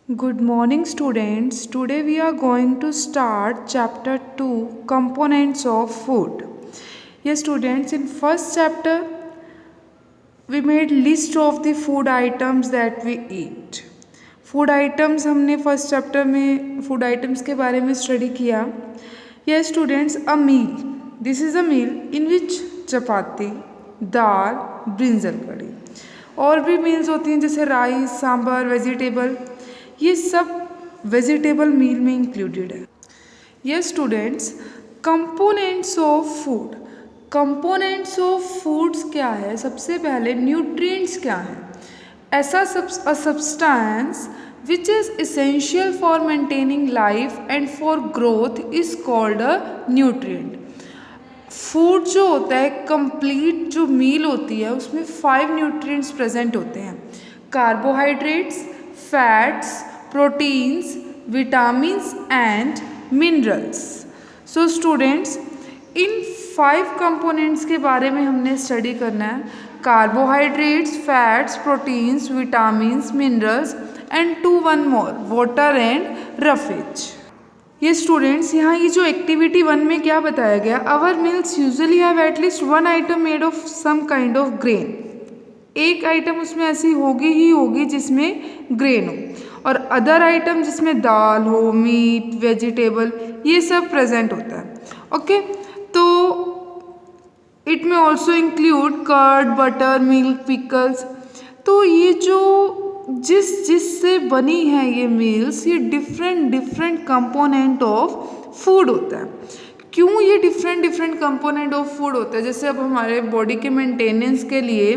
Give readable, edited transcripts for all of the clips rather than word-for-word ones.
Good morning, students. Today we are going to start chapter 2 Components of Food. Yes, students, in first chapter we made list of the food items that we eat. Food items हमने first chapter में food items के बारे में study किया. Yes students, a meal, this is a meal in which chapati, dal, brinjal curry, और भी meals होती हैं जैसे राइस, सांभर, वेजिटेबल, ये सब वेजिटेबल मील में इंक्लूडेड है. Yes students, components of food. Components of foods क्या है? सबसे पहले न्यूट्रिएंट्स क्या है? ऐसा a substance which is essential for maintaining life and for growth is called a nutrient. Food जो होता है, कंप्लीट जो मील होती है, उसमें 5 न्यूट्रिएंट्स प्रेजेंट होते हैं. Carbohydrates, fats, proteins, vitamins and minerals. So students, इन 5 कंपोनेंट्स के बारे में हमने स्टडी करना है. Carbohydrates, fats, proteins, vitamins, minerals and 1 more water and roughage. ये स्टूडेंट्स, यहाँ ये जो एक्टिविटी 1 में क्या बताया गया, our meals usually have at least 1 item made of some kind of grain. एक आइटम उसमें ऐसी होगी ही होगी जिसमें ग्रेन हो, और अदर आइटम जिसमें दाल हो, मीट, वेजिटेबल, ये सब प्रेजेंट होता है. ओके, तो इट में also include curd, butter, milk, pickles. तो ये जो जिससे बनी है ये मील्स, ये डिफरेंट कंपोनेंट ऑफ फूड होता है. क्यों ये डिफरेंट कंपोनेंट ऑफ फूड होता है? जैसे अब हमारे बॉडी के मेंटेनेंस के लिए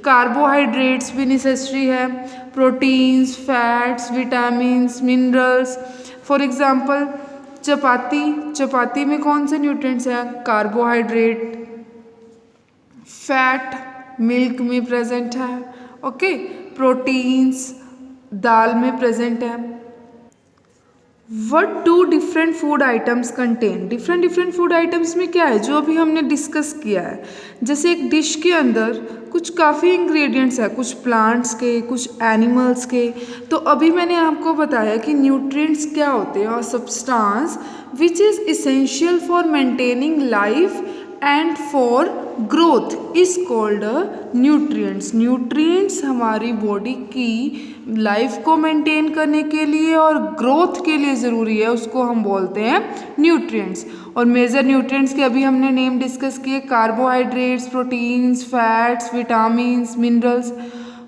कार्बोहाइड्रेट्स भी नेसेसरी है, proteins, fats, vitamins, minerals. For example chapati में कौन से न्यूट्रिएंट्स हैं? कार्बोहाइड्रेट, फैट मिल्क में प्रेजेंट है, ओके, प्रोटीन्स दाल में प्रेजेंट है. What do different food items contain? Different food items में क्या है जो अभी हमने डिस्कस किया है. जैसे एक डिश के अंदर कुछ काफ़ी इंग्रेडिएंट्स है, कुछ प्लांट्स के, कुछ एनिमल्स के. तो अभी मैंने आपको बताया कि न्यूट्रिएंट्स क्या होते हैं, और substance which is essential for maintaining life and for growth is called nutrients. Nutrients हमारी बॉडी की लाइफ को मेंटेन करने के लिए और ग्रोथ के लिए ज़रूरी है, उसको हम बोलते हैं न्यूट्रिएंट्स. और मेजर न्यूट्रिएंट्स के अभी हमने नेम डिस्कस किए, carbohydrates, proteins, fats, vitamins, minerals.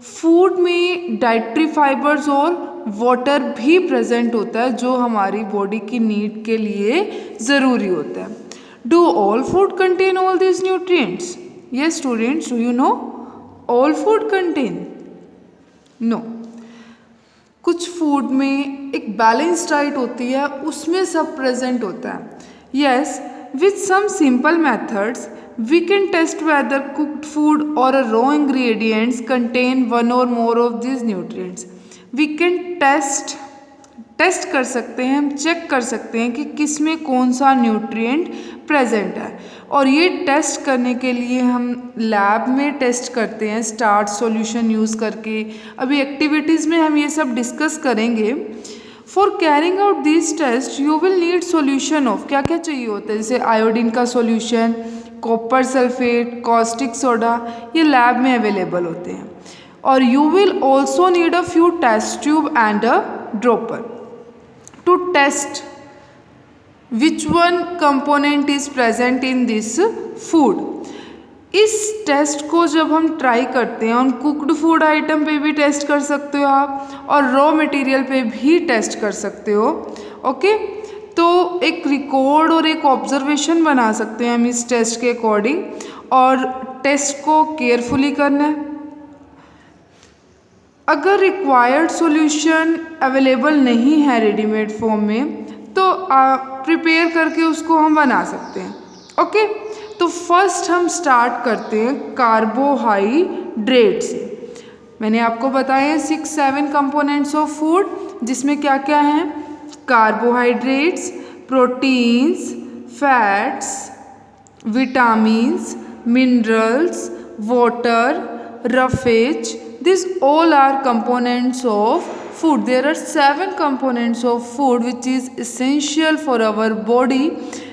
Food में डाइटरी फाइबर्स और वाटर भी प्रेजेंट होता है जो हमारी बॉडी की नीड के लिए ज़रूरी होता है. Do all food contain all these nutrients? Yes, students, do you know all food contain? No. कुछ फूड में एक बैलेंस डाइट होती है, उसमें सब प्रेजेंट होता है. Yes, with some simple methods, we can test whether cooked food or a raw ingredients contain one or more of these nutrients. We can test कर सकते हैं, हम चेक कर सकते हैं कि किस में कौन सा न्यूट्रिएंट प्रेजेंट है. और ये टेस्ट करने के लिए हम लैब में टेस्ट करते हैं स्टार्च सॉल्यूशन यूज़ करके. अभी एक्टिविटीज़ में हम ये सब डिस्कस करेंगे. For carrying out this test you will need solution of, क्या क्या चाहिए होता है, जैसे आयोडीन का solution, copper sulphate, caustic soda, ये लैब में अवेलेबल होते हैं. और you will also need a few test tube and a dropper to test which one component is present in this food. इस टेस्ट को जब हम ट्राई करते हैं, ऑन कुकड फूड आइटम पे भी टेस्ट कर सकते हो आप, और रॉ मटेरियल पे भी टेस्ट कर सकते हो. ओके, तो एक रिकॉर्ड और एक ऑब्जर्वेशन बना सकते हैं हम इस टेस्ट के अकॉर्डिंग, और टेस्ट को केयरफुली करना है. अगर रिक्वायर्ड सॉल्यूशन अवेलेबल नहीं है रेडीमेड फॉर्म में, तो प्रिपेयर करके उसको हम बना सकते हैं. ओके, तो फर्स्ट हम स्टार्ट करते हैं कार्बोहाइड्रेट से. मैंने आपको बताया 6-7 कंपोनेंट्स ऑफ फूड, जिसमें क्या क्या हैं? Carbohydrates, proteins, fats, vitamins, minerals, water, roughage. These all are components of food. There are 7 components of food which is essential for our body,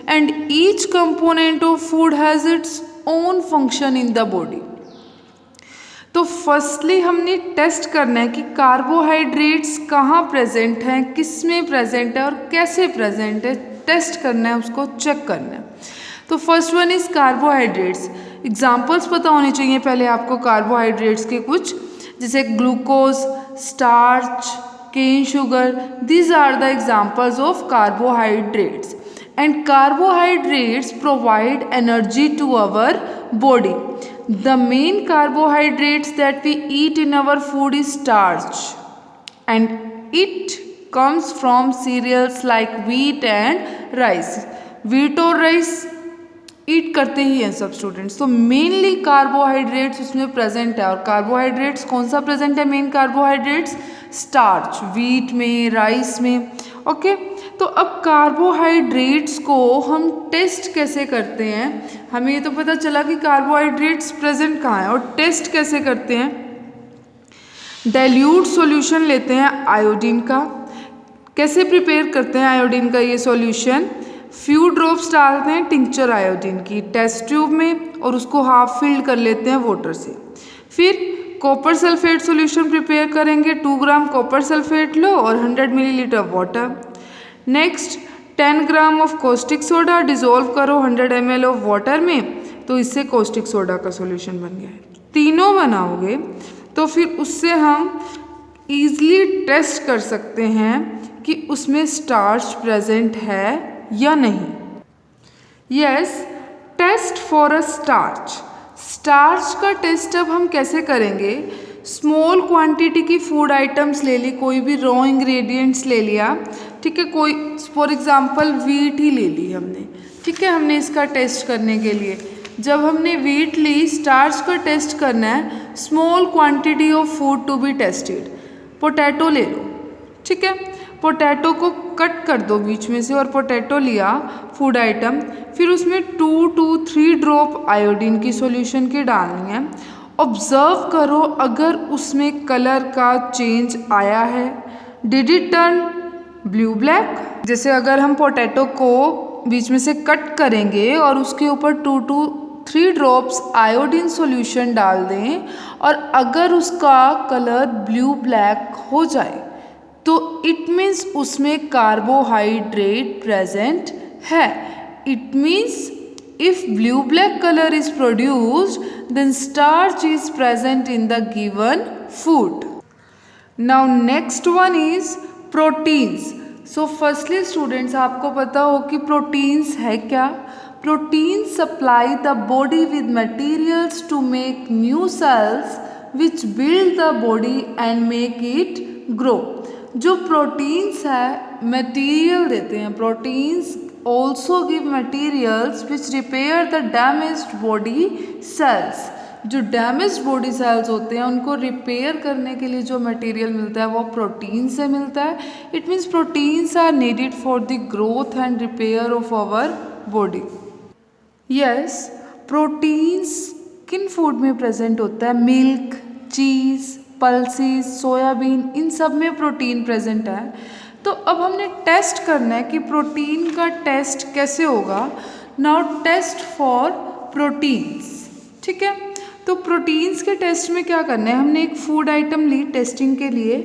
and each component of food has its own function in the body. तो firstly हमने test करना है कि carbohydrates कहाँ present हैं, किस में present है और कैसे प्रेजेंट है, टेस्ट करना है, उसको चेक करना है. तो first one is carbohydrates. Examples पता होने चाहिए पहले आपको कार्बोहाइड्रेट्स के कुछ, जैसे glucose, starch, cane sugar. These are the examples of carbohydrates. And carbohydrates provide energy to our body. The main carbohydrates that we eat in our food is starch, and it comes from cereals like wheat and rice. Wheat और rice ईट करते ही हैं सब students. तो mainly carbohydrates उसमें present है. और carbohydrates कौन सा प्रेजेंट है? मेन कार्बोहाइड्रेट्स स्टार्च, व्हीट में, राइस में. ओके तो अब कार्बोहाइड्रेट्स को हम टेस्ट कैसे करते हैं? हमें ये तो पता चला कि कार्बोहाइड्रेट्स प्रेजेंट कहाँ है, और टेस्ट कैसे करते हैं? डाइल्यूट सॉल्यूशन लेते हैं आयोडीन का. कैसे प्रिपेयर करते हैं आयोडीन का ये सॉल्यूशन? फ्यू ड्रॉप्स डालते हैं टिंक्चर आयोडीन की टेस्ट ट्यूब में, और उसको हाफ फिल्ड कर लेते हैं वाटर से. फिर कॉपर सल्फेट सॉल्यूशन प्रिपेयर करेंगे. 2 ग्राम कॉपर सल्फेट लो और 100 millilitre water. Next 10 gram of caustic soda dissolve करो 100 ml ऑफ वाटर में, तो इससे कॉस्टिक सोडा का सॉल्यूशन बन गया है. तीनों बनाओगे तो फिर उससे हम ईजिली टेस्ट कर सकते हैं कि उसमें स्टार्च प्रेजेंट है या नहीं. Yes, test for a starch. Starch का टेस्ट अब हम कैसे करेंगे? स्मॉल क्वांटिटी की फूड आइटम्स ले ली, कोई भी रॉ इंग्रेडिएंट्स ले लिया, ठीक है. कोई फॉर एग्जांपल वीट ही ले ली हमने, ठीक है. हमने इसका टेस्ट करने के लिए जब हमने वीट ली, स्टार्च का टेस्ट करना है, small quantity of food to be tested. Potato ले लो, ठीक है. पोटैटो को कट कर दो बीच में से, और पोटैटो लिया फूड आइटम, फिर उसमें 2 to 3 ड्रॉप आयोडीन की सॉल्यूशन की डालनी है. ऑब्जर्व करो अगर उसमें कलर का चेंज आया है. Did it turn blue black? जैसे अगर हम पोटैटो को बीच में से कट करेंगे और उसके ऊपर 2 to 3 ड्रॉप्स आयोडीन सॉल्यूशन डाल दें, और अगर उसका कलर ब्लू ब्लैक हो जाए तो इट मीन्स उसमें कार्बोहाइड्रेट प्रेजेंट है. It means if blue black color is produced, then starch is present in the given food. Now next one is proteins. So firstly students, आपको पता हो कि proteins है क्या? Proteins supply the body with materials to make new cells which build the body and make it grow. जो proteins है material देते हैं. Proteins also give materials which repair the damaged body cells. जो damage body cells होते हैं उनको repair करने के लिए जो मटेरियल मिलता है वो प्रोटीन से मिलता है. It means proteins are needed for the growth and repair of our body. Yes, proteins किन फूड में प्रेजेंट होता है? मिल्क, चीज़, पल्सेस, सोयाबीन, इन सब में प्रोटीन प्रेजेंट है. तो अब हमने टेस्ट करना है कि प्रोटीन का टेस्ट कैसे होगा. नाउ टेस्ट फॉर प्रोटीन्स, ठीक है. तो प्रोटीन्स के टेस्ट में क्या करना है? हमने एक फूड आइटम ली टेस्टिंग के लिए.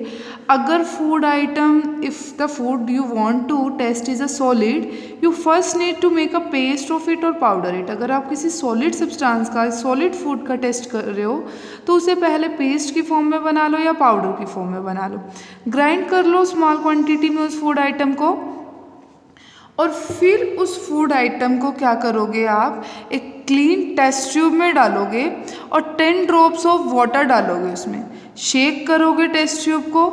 अगर food item, if the food you want to test is a solid, you first need to make a paste of it और पाउडर इट. अगर आप किसी सॉलिड सब्सटेंस का, सॉलिड फूड का टेस्ट कर रहे हो तो उसे पहले पेस्ट की फॉर्म में बना लो या पाउडर की फॉर्म में बना लो. ग्राइंड कर लो स्मॉल क्वान्टिटी में उस फूड आइटम को, और फिर उस फूड आइटम को क्या करोगे आप? एक क्लीन टेस्ट ट्यूब में डालोगे और 10 ड्रॉप्स ऑफ वाटर डालोगे उसमें. शेक करोगे टेस्ट ट्यूब को.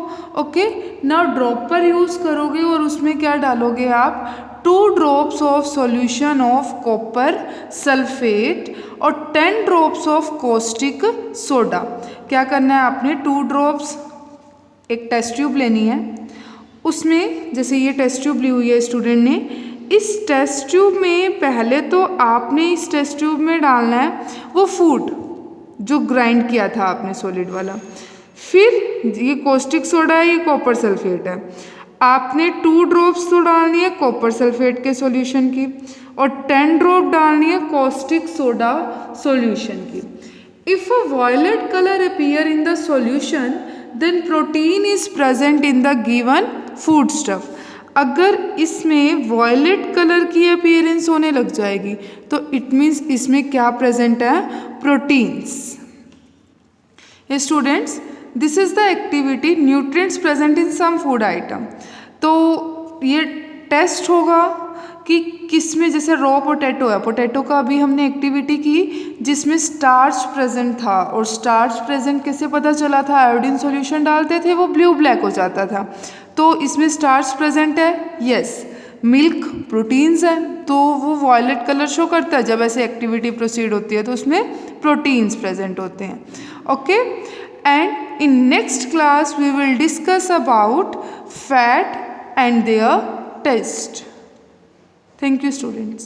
ओके, नाउ ड्रॉपर यूज़ करोगे और उसमें क्या डालोगे आप? 2 drops of solution of copper sulphate और 10 ड्रॉप्स ऑफ कॉस्टिक सोडा. क्या करना है आपने? 2 ड्रॉप्स, एक टेस्ट ट्यूब लेनी है, उसमें जैसे ये टेस्ट ट्यूब ली हुई है स्टूडेंट ने, इस टेस्ट ट्यूब में पहले तो आपने इस टेस्ट ट्यूब में डालना है वो फूड जो ग्राइंड किया था आपने सॉलिड वाला. फिर ये कॉस्टिक सोडा है, ये कॉपर सल्फेट है, आपने 2 ड्रॉप्स तो डालनी है कॉपर सल्फेट के सॉल्यूशन की और 10 ड्रॉप डालनी है कॉस्टिक सोडा सॉल्यूशन की। If a violet colour appear in the solution then protein is present in the given food stuff. अगर इसमें वॉयलेट कलर की अपीयरेंस होने लग जाएगी तो इट मीन्स इसमें क्या प्रेजेंट है, proteins. Students, this is the activity nutrients present in some food item. तो ये टेस्ट होगा कि किस में, जैसे रॉ पोटैटो है, पोटैटो का अभी हमने एक्टिविटी की जिसमें स्टार्च प्रेजेंट था, और स्टार्च प्रेजेंट कैसे पता चला था, आयोडीन सॉल्यूशन डालते थे वो ब्लू ब्लैक हो जाता था, तो इसमें स्टार्च प्रेजेंट है, यस। मिल्क प्रोटीन्स है तो वो वॉयलेट कलर शो करता है, जब ऐसे एक्टिविटी प्रोसीड होती है तो उसमें प्रोटीन्स प्रेजेंट होते हैं, okay. And in next class we will discuss about fat and their test. Thank you, students.